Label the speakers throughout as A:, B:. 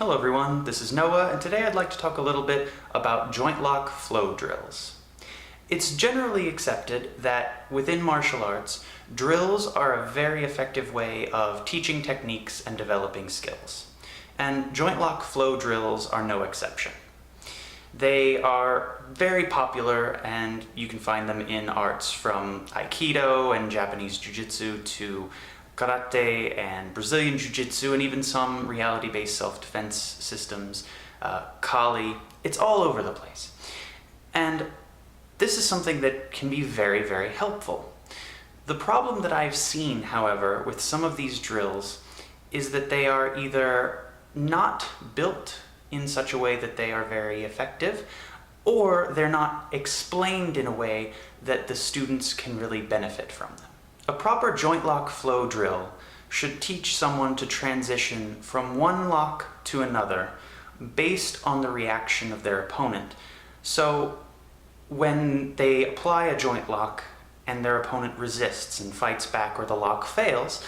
A: Hello everyone, this is Noah, and today I'd like to talk a little bit about joint lock flow drills. It's generally accepted that within martial arts, drills are a very effective way of teaching techniques and developing skills. And joint lock flow drills are no exception. They are very popular, and you can find them in arts from Aikido and Japanese Jiu-Jitsu to karate and Brazilian Jiu-Jitsu, and even some reality-based self-defense systems, Kali. It's all over the place. And this is something that can be very, very helpful. The problem that I've seen, however, with some of these drills is that they are either not built in such a way that they are very effective, or they're not explained in a way that the students can really benefit from them. A proper joint lock flow drill should teach someone to transition from one lock to another based on the reaction of their opponent. So when they apply a joint lock and their opponent resists and fights back, or the lock fails,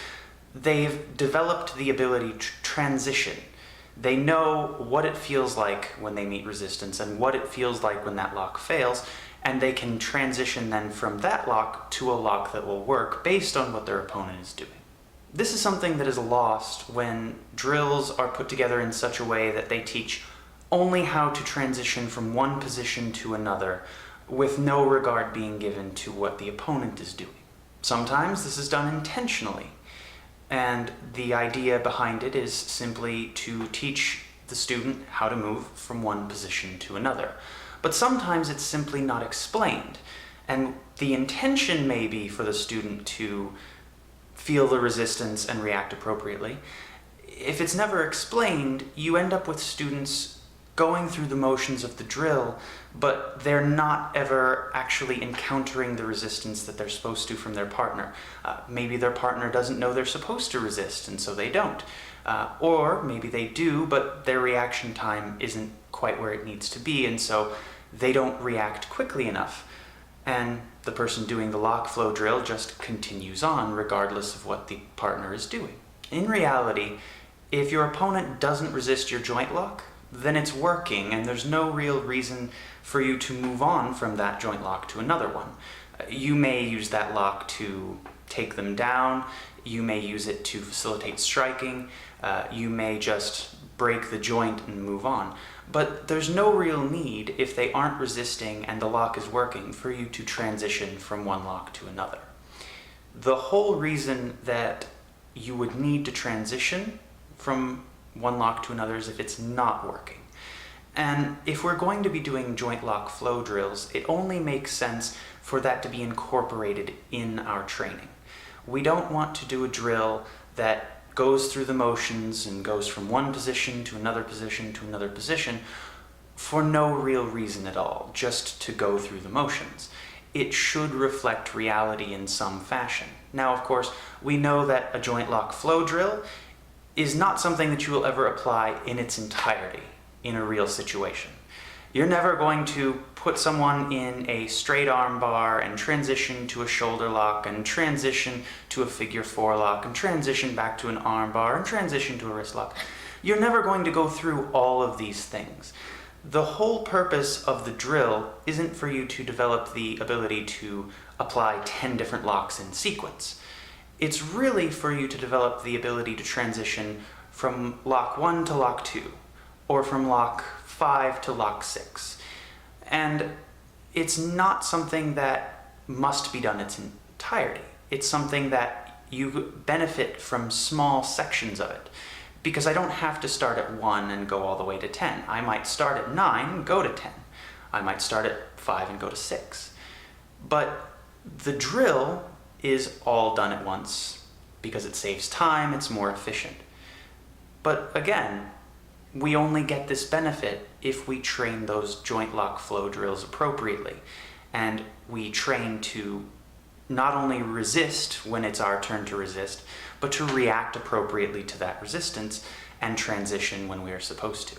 A: they've developed the ability to transition. They know what it feels like when they meet resistance and what it feels like when that lock fails, and they can transition then from that lock to a lock that will work based on what their opponent is doing. This is something that is lost when drills are put together in such a way that they teach only how to transition from one position to another, with no regard being given to what the opponent is doing. Sometimes this is done intentionally, and the idea behind it is simply to teach the student how to move from one position to another. But sometimes it's simply not explained, and the intention may be for the student to feel the resistance and react appropriately. If it's never explained, you end up with students going through the motions of the drill, but they're not ever actually encountering the resistance that they're supposed to from their partner. Maybe their partner doesn't know they're supposed to resist, and so they don't. Or maybe they do, but their reaction time isn't quite where it needs to be, and so they don't react quickly enough. And the person doing the lock flow drill just continues on regardless of what the partner is doing. In reality, if your opponent doesn't resist your joint lock, then it's working, and there's no real reason for you to move on from that joint lock to another one. You may use that lock to take them down, you may use it to facilitate striking, you may just break the joint and move on. But there's no real need, if they aren't resisting and the lock is working, for you to transition from one lock to another. The whole reason that you would need to transition from one lock to another is if it's not working. And if we're going to be doing joint lock flow drills, it only makes sense for that to be incorporated in our training. We don't want to do a drill that goes through the motions and goes from one position to another position to another position for no real reason at all, just to go through the motions. It should reflect reality in some fashion. Now, of course, we know that a joint lock flow drill is not something that you will ever apply in its entirety in a real situation. You're never going to put someone in a straight arm bar and transition to a shoulder lock and transition to a figure four lock and transition back to an arm bar and transition to a wrist lock. You're never going to go through all of these things. The whole purpose of the drill isn't for you to develop the ability to apply 10 different locks in sequence. It's really for you to develop the ability to transition from lock 1 to lock 2, or from lock 5 to lock 6. And it's not something that must be done in its entirety. It's something that you benefit from small sections of it. Because I don't have to start at 1 and go all the way to 10. I might start at 9 and go to 10. I might start at 5 and go to 6. But the drill is all done at once because it saves time, it's more efficient. But again, we only get this benefit if we train those joint lock flow drills appropriately, and we train to not only resist when it's our turn to resist, but to react appropriately to that resistance and transition when we are supposed to.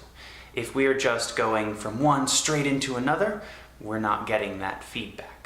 A: If we are just going from one straight into another, we're not getting that feedback.